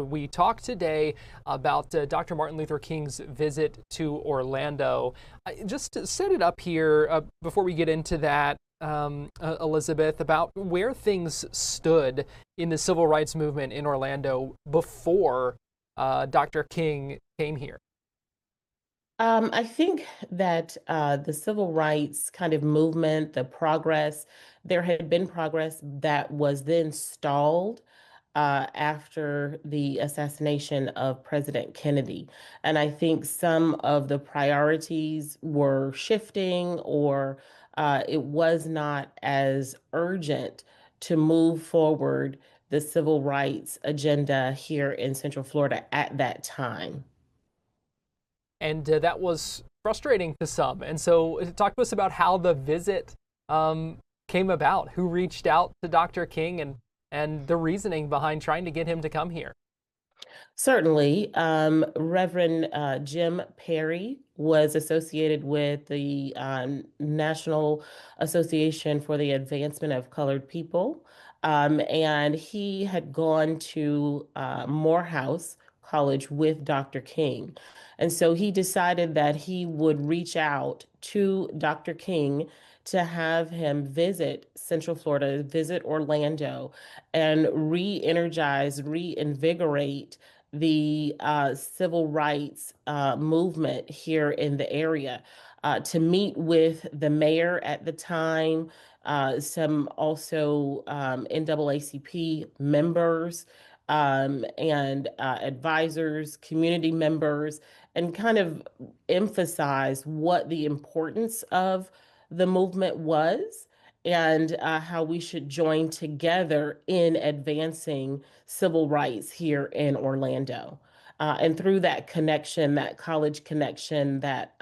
We talked today about Dr. Martin Luther King's visit to Orlando. Just to set it up here before we get into that, Elizabeth, about where things stood in the civil rights movement in Orlando before Dr. King came here. I think that the civil rights kind of movement, the progress, there had been progress that was then stalled after the assassination of President Kennedy. And I think some of the priorities were shifting, or it was not as urgent to move forward the civil rights agenda here in Central Florida at that time. And that was frustrating to some. And so, talk to us about how the visit came about. Who reached out to Dr. King, and the reasoning behind trying to get him to come here. Certainly. Reverend Jim Perry was associated with the National Association for the Advancement of Colored People. And he had gone to Morehouse College with Dr. King. And so he decided that he would reach out to Dr. King to have him visit Central Florida, visit Orlando, and re energize, reinvigorate the civil rights movement here in the area, to meet with the mayor at the time, some also NAACP members, and advisors, community members, and kind of emphasize what the importance of the movement was, and how we should join together in advancing civil rights here in Orlando. And through that connection, that college connection, that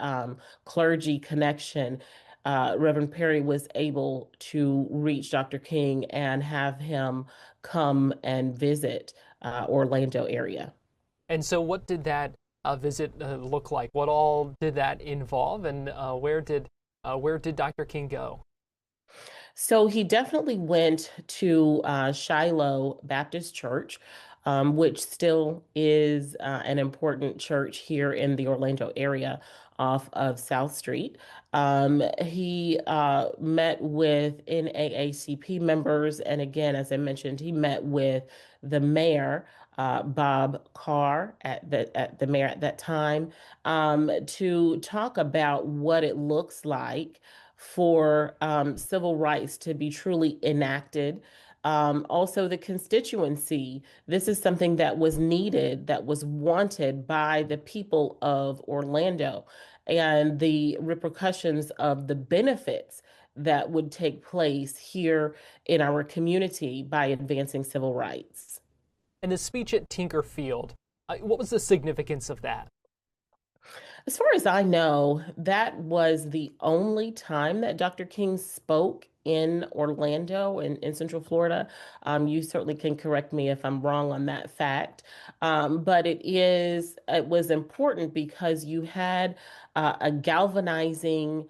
clergy connection, Reverend Perry was able to reach Dr. King and have him come and visit Orlando area. And so, what did that visit look like? What all did that involve, and where did Dr. King go? So he definitely went to Shiloh Baptist Church, which still is an important church here in the Orlando area off of South Street. He met with NAACP members. And again, as I mentioned, he met with the mayor. Bob Carr at the mayor at that time, to talk about what it looks like for civil rights to be truly enacted. Also, the constituency. This is something that was needed, that was wanted by the people of Orlando, and the repercussions of the benefits that would take place here in our community by advancing civil rights. And his speech at Tinker Field, what was the significance of that? As far as I know, that was the only time that Dr. King spoke in Orlando in Central Florida. You certainly can correct me if I'm wrong on that fact. But it was important because you had a galvanizing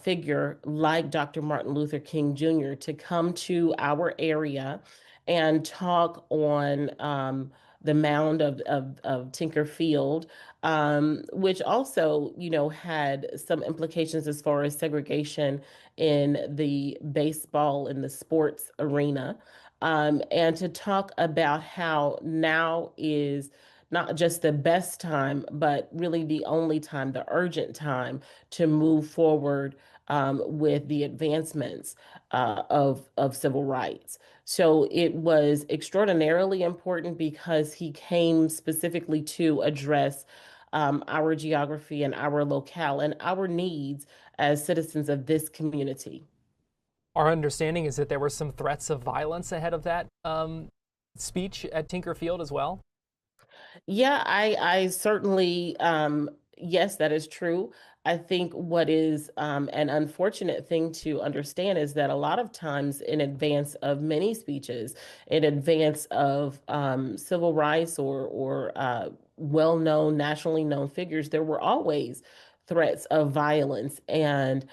figure like Dr. Martin Luther King Jr. to come to our area and talk on the mound of Tinker Field, which also, had some implications as far as segregation in the baseball and the sports arena. And to talk about how now is not just the best time, but really the only time, the urgent time to move forward with the advancements of civil rights. So it was extraordinarily important because he came specifically to address our geography and our locale and our needs as citizens of this community. Our understanding is that there were some threats of violence ahead of that speech at Tinker Field as well. Yeah, I certainly, yes, that is true. I think what is an unfortunate thing to understand is that a lot of times, in advance of many speeches, in advance of civil rights or well-known, nationally known figures, there were always threats of violence and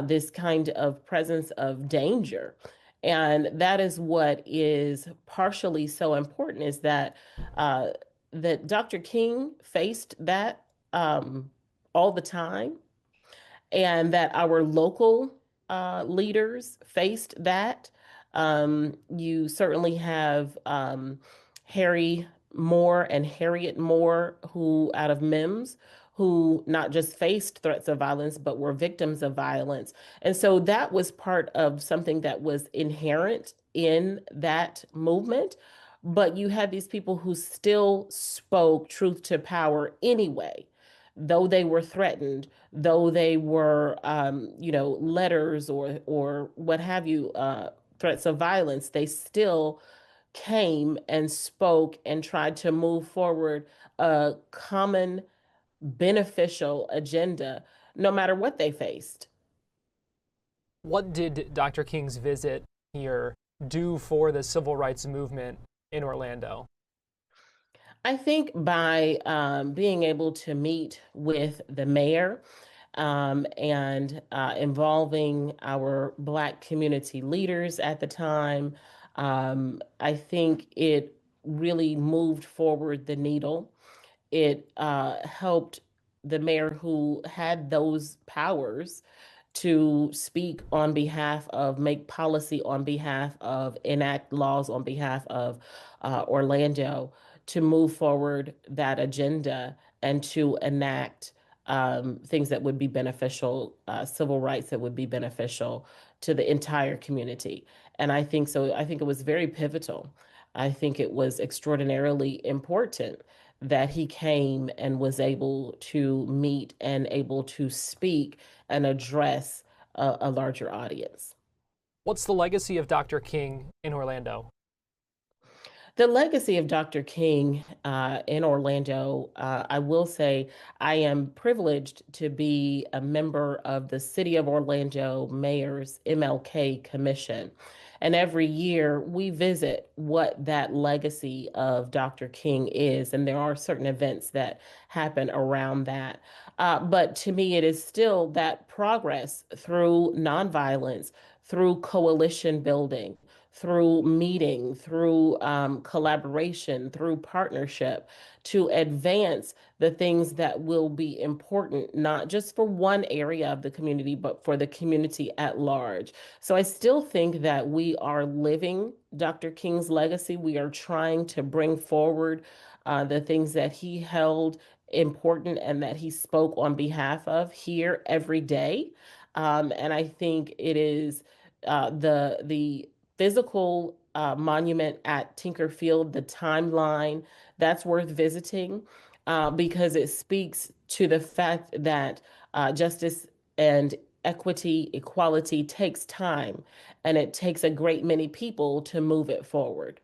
this kind of presence of danger. And that is what is partially so important is uh, that Dr. King faced that all the time, and that our local leaders faced that. You certainly have Harry Moore and Harriet Moore, who out of MIMS, who not just faced threats of violence, but were victims of violence. And so that was part of something that was inherent in that movement. But you had these people who still spoke truth to power anyway, though they were threatened, though they were, letters or what have you, threats of violence, they still came and spoke and tried to move forward a common beneficial agenda, no matter what they faced. What did Dr. King's visit here do for the civil rights movement in Orlando? I think by being able to meet with the mayor and involving our Black community leaders at the time, I think it really moved forward the needle. It helped the mayor who had those powers to speak on behalf of, make policy on behalf of, enact laws on behalf of Orlando, to move forward that agenda and to enact things that would be beneficial, civil rights that would be beneficial to the entire community. And I think so. I think it was very pivotal. I think it was extraordinarily important that he came and was able to meet and able to speak and address a larger audience. What's the legacy of Dr. King in Orlando? The legacy of Dr. King in Orlando, I will say I am privileged to be a member of the City of Orlando Mayor's MLK Commission. And every year we visit what that legacy of Dr. King is. And there are certain events that happen around that. But to me, it is still that progress through nonviolence, through coalition building, through meeting, through collaboration, through partnership to advance the things that will be important, not just for one area of the community, but for the community at large. So I still think that we are living Dr. King's legacy. We are trying to bring forward the things that he held important and that he spoke on behalf of here every day. And I think it is the physical monument at Tinker Field, the timeline, that's worth visiting because it speaks to the fact that justice and equity, equality takes time, and it takes a great many people to move it forward.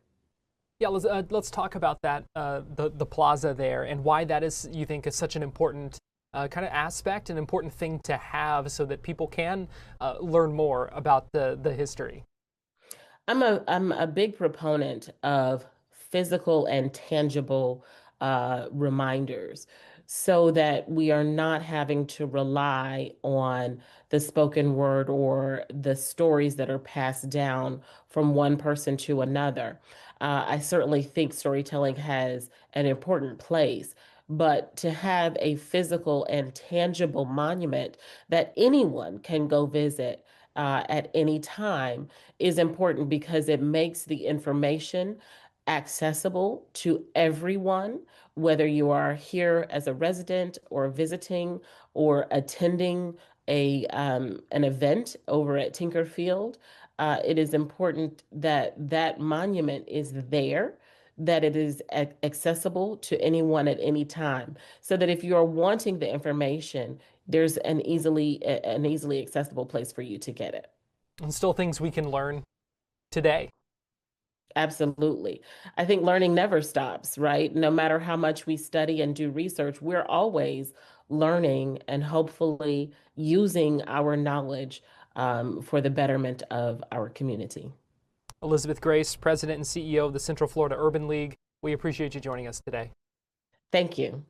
Yeah, let's talk about that, the plaza there, and why that is, you think, is such an important kind of aspect, an important thing to have so that people can learn more about the history. I'm a big proponent of physical and tangible reminders so that we are not having to rely on the spoken word or the stories that are passed down from one person to another. I certainly think storytelling has an important place, but to have a physical and tangible monument that anyone can go visit at any time is important because it makes the information accessible to everyone, whether you are here as a resident or visiting or attending an event over at Tinkerfield. It is important that that monument is there, that it is accessible to anyone at any time, so that if you're wanting the information, there's an easily accessible place for you to get it. And still things we can learn today. Absolutely. I think learning never stops, right? No matter how much we study and do research, we're always learning and hopefully using our knowledge for the betterment of our community. Elizabeth Grace, President and CEO of the Central Florida Urban League, we appreciate you joining us today. Thank you.